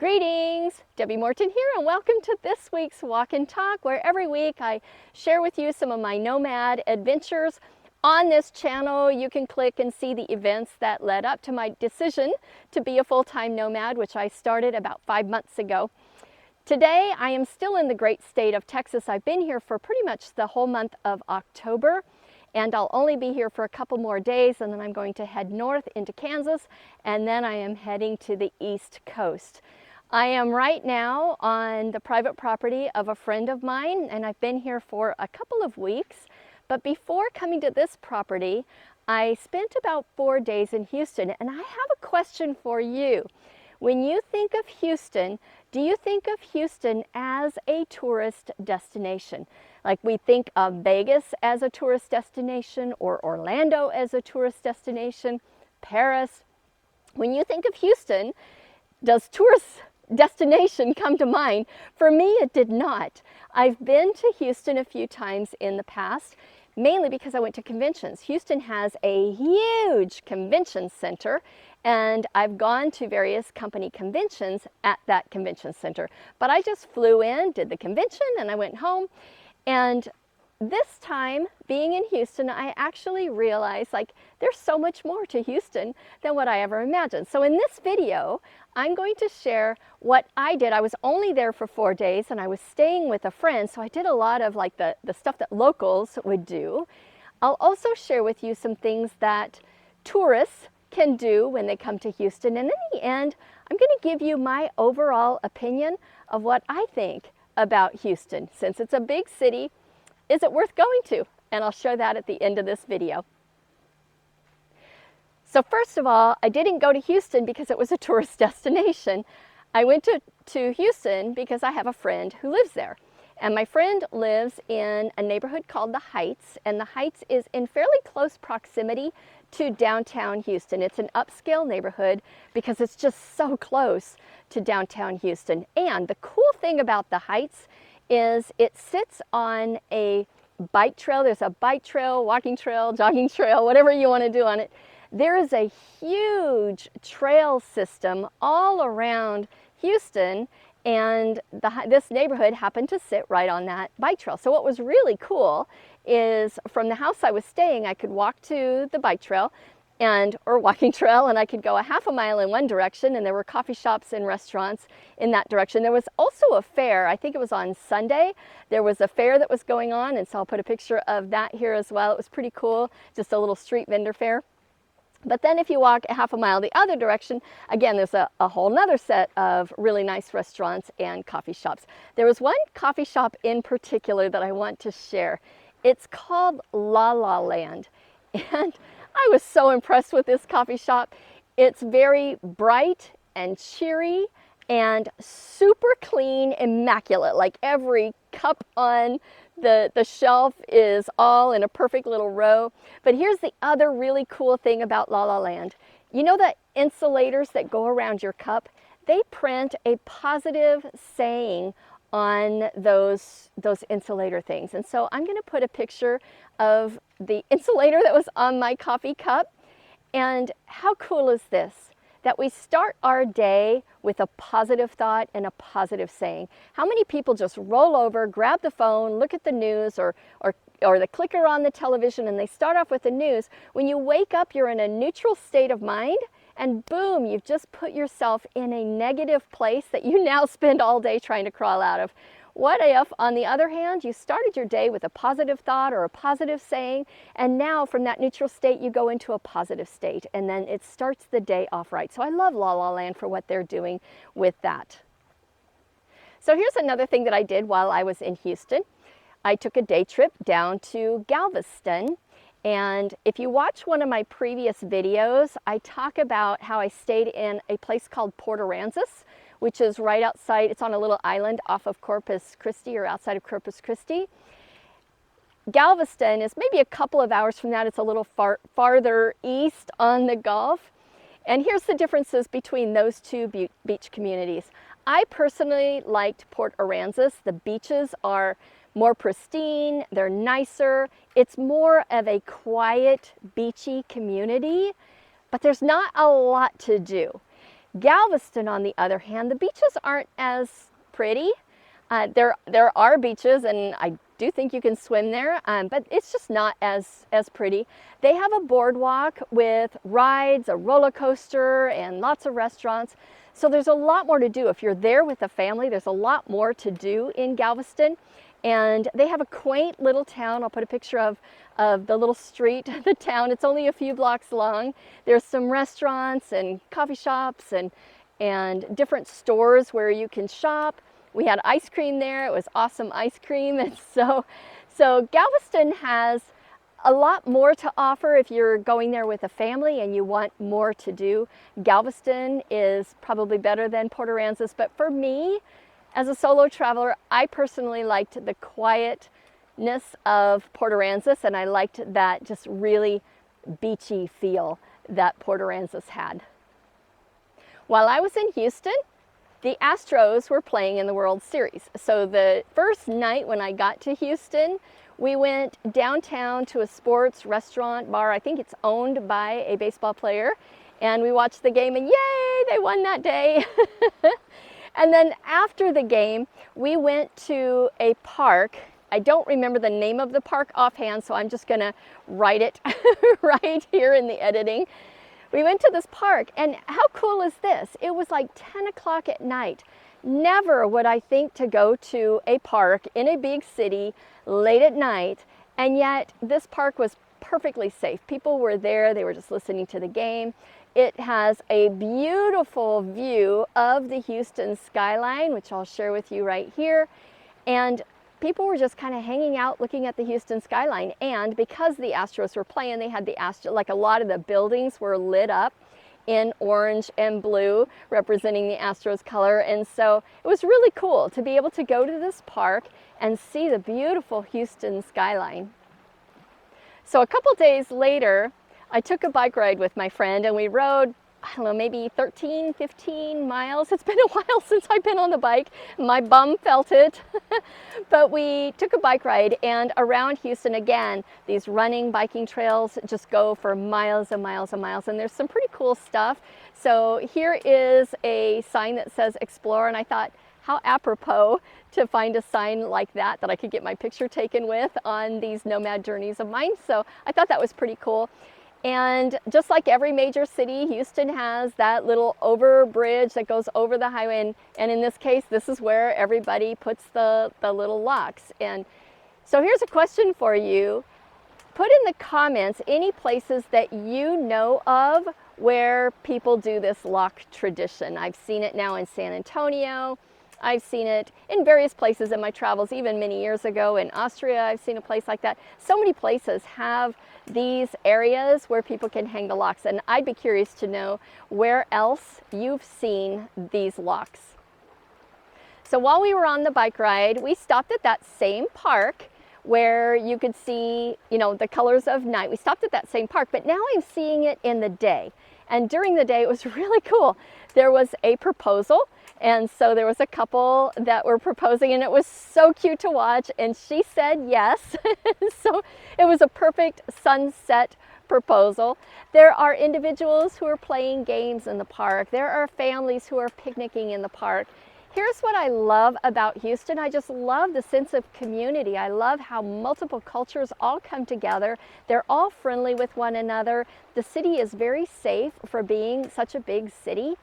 Greetings, Debbie Morton here, and welcome to this week's Walk and Talk, where every week I share with you some of my nomad adventures. On this channel, you can click and see the events that led up to my decision to be a full-time nomad, which I started about 5 months ago. Today, I am still in the great state of Texas. I've been here for pretty much the whole month of October, and I'll only be here for a couple more days, and then I'm going to head north into Kansas, and then I am heading to the East Coast. I am right now on the private property of a friend of mine, and I've been here for a couple of weeks. But before coming to this property, I spent about 4 days in Houston, and I have a question for you. When you think of Houston, do you think of Houston as a tourist destination? Like we think of Vegas as a tourist destination, or Orlando as a tourist destination, Paris. When you think of Houston, does tourist destination come to mind? For me, it did not. I've been to Houston a few times in the past, mainly because I went to conventions. Houston has a huge convention center, and I've gone to various company conventions at that convention center. But I just flew in, did the convention, and I went home. And this time, being in Houston, I actually realized there's so much more to Houston than what I ever imagined. So in this video, I'm going to share what I did. I was only there for 4 days, and I was staying with a friend, so I did a lot of the stuff that locals would do. I'll also share with you some things that tourists can do when they come to Houston. And in the end, I'm going to give you my overall opinion of what I think about Houston. Since it's a big city, is it worth going to? And I'll show that at the end of this video. So first of all, I didn't go to Houston because it was a tourist destination. I went to Houston because I have a friend who lives there. And my friend lives in a neighborhood called the Heights, and the Heights is in fairly close proximity to downtown Houston. It's an upscale neighborhood because it's just so close to downtown Houston. And the cool thing about the Heights is it sits on a bike trail. There's a bike trail, walking trail, jogging trail, whatever you want to do on it. There is a huge trail system all around Houston, and this neighborhood happened to sit right on that bike trail. So what was really cool is from the house I was staying, I could walk to the bike trail or walking trail, and I could go a half a mile in one direction, and there were coffee shops and restaurants in that direction. There was also a fair. I think it was on Sunday. There was a fair that was going on, and so I'll put a picture of that here as well. It was pretty cool, just a little street vendor fair. But then if you walk a half a mile the other direction, again, there's a whole nother set of really nice restaurants and coffee shops. There was one coffee shop in particular that I want to share. It's called La La Land. And I was so impressed with this coffee shop. It's very bright and cheery and super clean, immaculate. Like every cup on the shelf is all in a perfect little row. But here's the other really cool thing about La La Land. You know the insulators that go around your cup? They print a positive saying on those insulator things. And so I'm going to put a picture of the insulator that was on my coffee cup. And how cool is this? That we start our day with a positive thought and a positive saying. How many people just roll over, grab the phone, look at the news or the clicker on the television, and they start off with the news? When you wake up, you're in a neutral state of mind, and boom, you've just put yourself in a negative place that you now spend all day trying to crawl out of. What if, on the other hand, you started your day with a positive thought or a positive saying, and now from that neutral state, you go into a positive state, and then it starts the day off right. So I love La La Land for what they're doing with that. So here's another thing that I did while I was in Houston. I took a day trip down to Galveston. And if you watch one of my previous videos, I talk about how I stayed in a place called Port Aransas, which is right outside. It's on a little island off of Corpus Christi, or outside of Corpus Christi. Galveston is maybe a couple of hours from that. It's a little farther east on the Gulf. And here's the differences between those two beach communities. I personally liked Port Aransas. The beaches are more pristine, they're nicer. It's more of a quiet, beachy community, but there's not a lot to do. Galveston, on the other hand, the beaches aren't as pretty. There are beaches, and I do think you can swim there, but it's just not as pretty. They have a boardwalk with rides, a roller coaster, and lots of restaurants. So there's a lot more to do. If you're there with a family, there's a lot more to do in Galveston. And they have a quaint little town. I'll put a picture of the little street, the town. It's only a few blocks long. There's some restaurants and coffee shops and different stores where you can shop. We had ice cream there. It was awesome ice cream. And so Galveston has a lot more to offer if you're going there with a family and you want more to do. Galveston is probably better than Port Aransas, but for me, as a solo traveler, I personally liked the quietness of Port Aransas, and I liked that just really beachy feel that Port Aransas had. While I was in Houston, the Astros were playing in the World Series. So the first night when I got to Houston, we went downtown to a sports restaurant bar. I think it's owned by a baseball player. And we watched the game, and yay, they won that day. And then after the game, we went to a park. I don't remember the name of the park offhand, so I'm just gonna write it right here in the editing. We went to this park, and how cool is this? It was like 10 o'clock at night. Never would I think to go to a park in a big city late at night, and yet this park was perfectly safe. People were there, they were just listening to the game. It has a beautiful view of the Houston skyline, which I'll share with you right here. And people were just kind of hanging out looking at the Houston skyline. And because the Astros were playing, they had the Astros, like a lot of the buildings were lit up in orange and blue, representing the Astros color. And so it was really cool to be able to go to this park and see the beautiful Houston skyline. So a couple days later, I took a bike ride with my friend, and we rode, I don't know, maybe 13, 15 miles. It's been a while since I've been on the bike. My bum felt it. But we took a bike ride, and around Houston, again, these running, biking trails just go for miles and miles and miles, and there's some pretty cool stuff. So here is a sign that says Explore, and I thought, how apropos to find a sign like that I could get my picture taken with on these nomad journeys of mine. So I thought that was pretty cool. And just like every major city, Houston has that little over bridge that goes over the highway. And in this case, this is where everybody puts the little locks. And so here's a question for you. Put in the comments any places that you know of where people do this lock tradition. I've seen it now in San Antonio. I've seen it in various places in my travels, even many years ago in Austria. I've seen a place like that. So many places have these areas where people can hang the locks, and I'd be curious to know where else you've seen these locks. So while we were on the bike ride, we stopped at that same park where you could see, you know, the colors of night. We stopped at that same park, but now I'm seeing it in the day. And during the day, it was really cool. There was a proposal. And so there was a couple that were proposing, and it was so cute to watch, and she said yes. So it was a perfect sunset proposal. There are individuals who are playing games in the park. There are families who are picnicking in the park. Here's what I love about Houston. I just love the sense of community. I love how multiple cultures all come together. They're all friendly with one another. The city is very safe for being such a big city.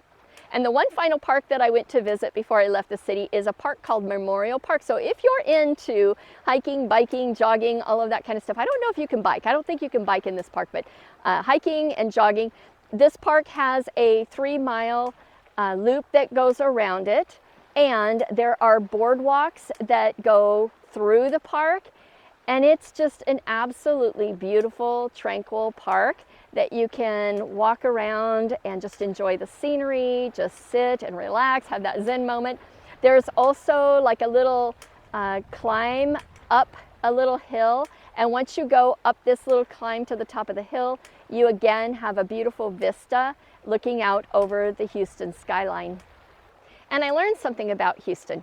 And the one final park that I went to visit before I left the city is a park called Memorial Park. So if you're into hiking, biking, jogging, all of that kind of stuff, I don't know if you can bike. I don't think you can bike in this park, but hiking and jogging. This park has a 3-mile loop that goes around it. And there are boardwalks that go through the park. And it's just an absolutely beautiful, tranquil park that you can walk around and just enjoy the scenery, just sit and relax, have that Zen moment. There's also like a little climb up a little hill, and once you go up this little climb to the top of the hill, you again have a beautiful vista looking out over the Houston skyline. And I learned something about Houston.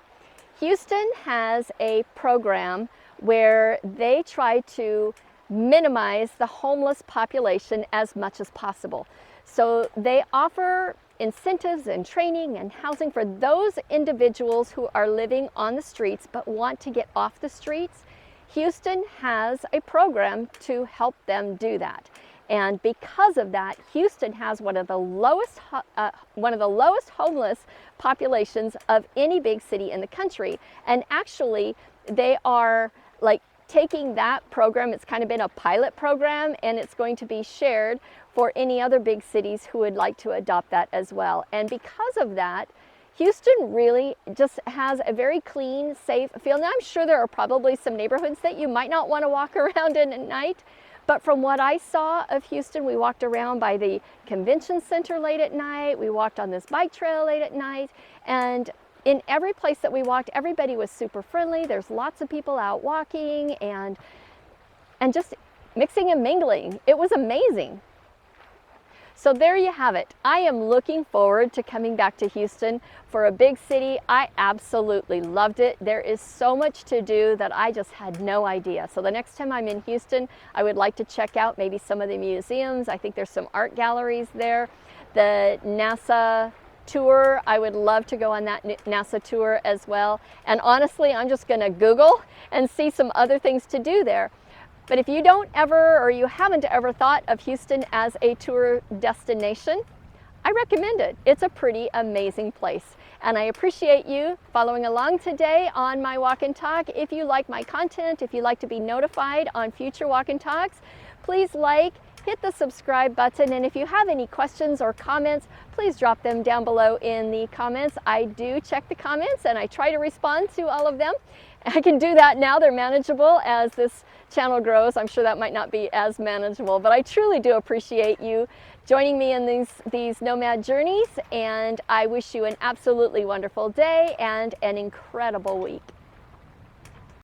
Houston has a program where they try to minimize the homeless population as much as possible. So they offer incentives and training and housing for those individuals who are living on the streets but want to get off the streets. Houston has a program to help them do that. And because of that, Houston has one of the lowest homeless populations of any big city in the country. And actually, they are like taking that program. It's kind of been a pilot program, and it's going to be shared for any other big cities who would like to adopt that as well. And because of that, Houston really just has a very clean, safe feel. Now, I'm sure there are probably some neighborhoods that you might not want to walk around in at night, but from what I saw of Houston, we walked around by the convention center late at night, we walked on this bike trail late at night, and in every place that we walked, everybody was super friendly. There's lots of people out walking and just mixing and mingling. It was amazing. So there you have it. I am looking forward to coming back to Houston for a big city. I absolutely loved it. There is so much to do that I just had no idea. So the next time I'm in Houston, I would like to check out maybe some of the museums. I think there's some art galleries there. The NASA tour, I would love to go on that NASA tour as well. And honestly, I'm just going to Google and see some other things to do there. But if you don't ever, or you haven't ever thought of Houston as a tour destination, I recommend it. It's a pretty amazing place. And I appreciate you following along today on my Walk and Talk. If you like my content, if you like to be notified on future Walk and Talks, please hit the subscribe button. And if you have any questions or comments, please drop them down below in the comments. I do check the comments and I try to respond to all of them. I can do that now. They're manageable. As this channel grows, I'm sure that might not be as manageable, but I truly do appreciate you joining me in these nomad journeys, and I wish you an absolutely wonderful day and an incredible week.